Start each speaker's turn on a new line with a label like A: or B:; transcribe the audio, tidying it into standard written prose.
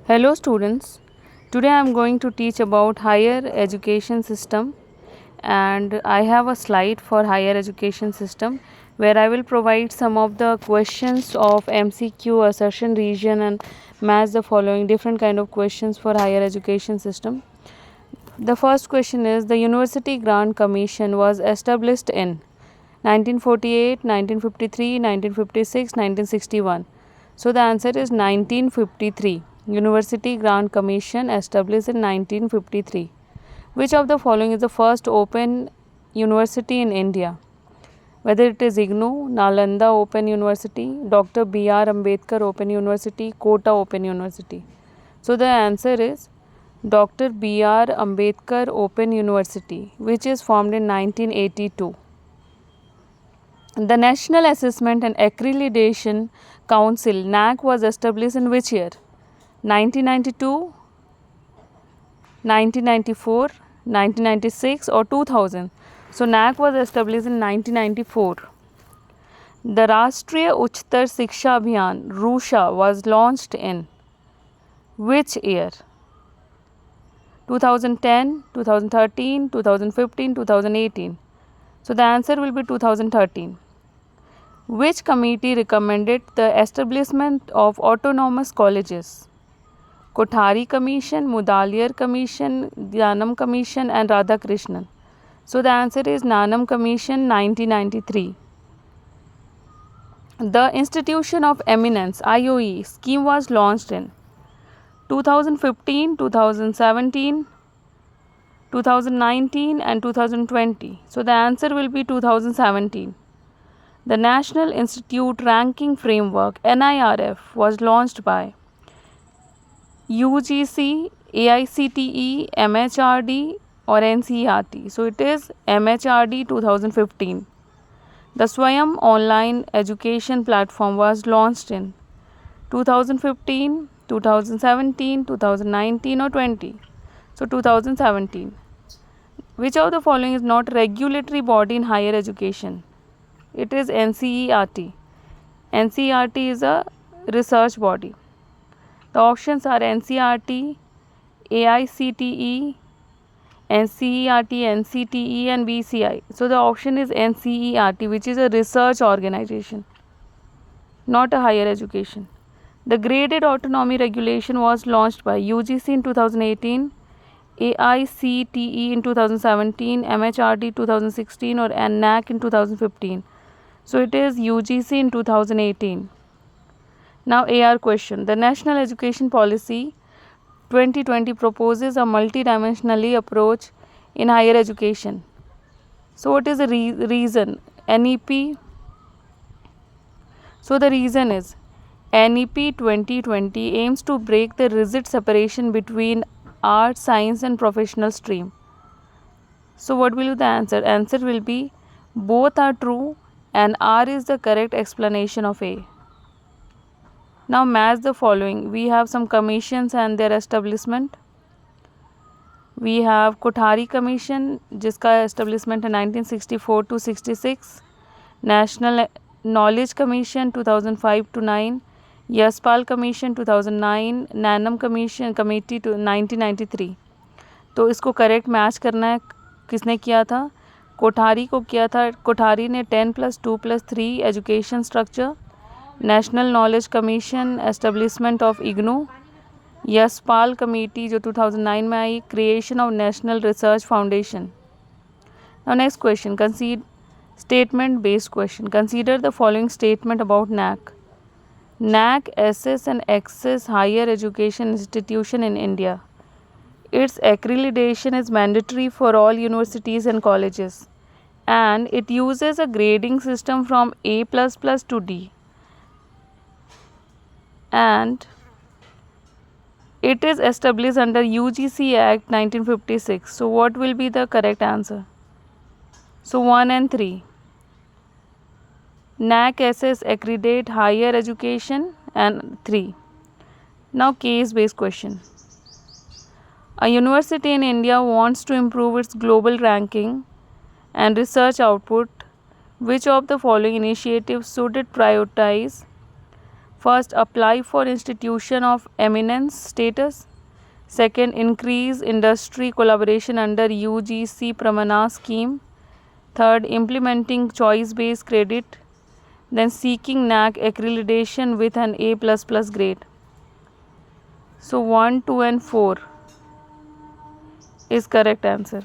A: Hello students, today I am going to teach about higher education system and I have a slide for higher education system where I will provide some of the questions of MCQ, assertion region and match the following different kind of questions for higher education system. The first question is the University Grant Commission was established in 1948, 1953, 1956, 1961. So the answer is 1953. University Grant Commission established in 1953. Which of the following is the first open university in India? Whether it is IGNOU, Nalanda Open University, Dr. B.R. Ambedkar Open University, Kota Open University. So the answer is Dr. B.R. Ambedkar Open University, which is formed in 1982. The National Assessment and Accreditation Council (NAAC) was established in which year? 1992, 1994, 1996 or 2000. So NAAC was established in 1994. The Rashtriya Uchtar Shiksha Abhiyan (RUSHA) was launched in which year? 2010, 2013, 2015, 2018. So the answer will be 2013. Which committee recommended the establishment of autonomous colleges? Kothari Commission, Mudaliar Commission, Nanam Commission and Radhakrishnan. So the answer is Nanam Commission 1993. The Institution of Eminence IOE scheme was launched in 2015, 2017, 2019 and 2020. So the answer will be 2017. The National Institute Ranking Framework NIRF was launched by UGC, AICTE, MHRD or NCERT. So it is MHRD 2015. The Swayam online education platform was launched in 2015, 2017, 2019 or 20. So 2017. Which of the following is not regulatory body in higher education? It is NCERT. NCERT is a research body. The options are NCERT, AICTE, NCERT, NCTE and BCI. So the option is NCERT, which is a research organization, not a higher education. The graded autonomy regulation was launched by UGC in 2018, AICTE in 2017, MHRD 2016 or NAAC in 2015. So it is UGC in 2018. Now AR question. The National Education Policy 2020 proposes a multidimensionally approach in higher education. So what is the reason? NEP. So the reason is NEP 2020 aims to break the rigid separation between art, science and professional stream. So what will be the answer? Answer will be both are true and R is the correct explanation of A. Now match the following. We have some commissions and their establishment. We have Kothari Commission, जिसका establishment है 1964 to 66. National Knowledge Commission 2005 to 9. Yashpal Commission 2009. Nanam Commission Committee to 1993. तो इसको correct match करना है. किसने किया था? कोठारी को किया था. कोठारी ने 10+2+3 education structure. National knowledge commission establishment of IGNOU. Yashpal committee जो 2009 में आई, creation of national research foundation. Now next question, consider statement based question. Consider the following statement about NAAC. NAAC assess and access higher education institution in India. Its accreditation is mandatory for all universities and colleges, and it uses a grading system from A++ to D. And it is established under UGC Act 1956. So what will be the correct answer? So 1 and 3. NAAC assess accredit higher education and 3. Now case based question. A university in India wants to improve its global ranking and research output. Which of the following initiatives should it prioritize? First, apply for institution of eminence status. Second, increase industry collaboration under UGC Pramana scheme. Third, implementing choice-based credit. Then seeking NAC accreditation with an A++ grade. So 1, 2 and 4 is correct answer.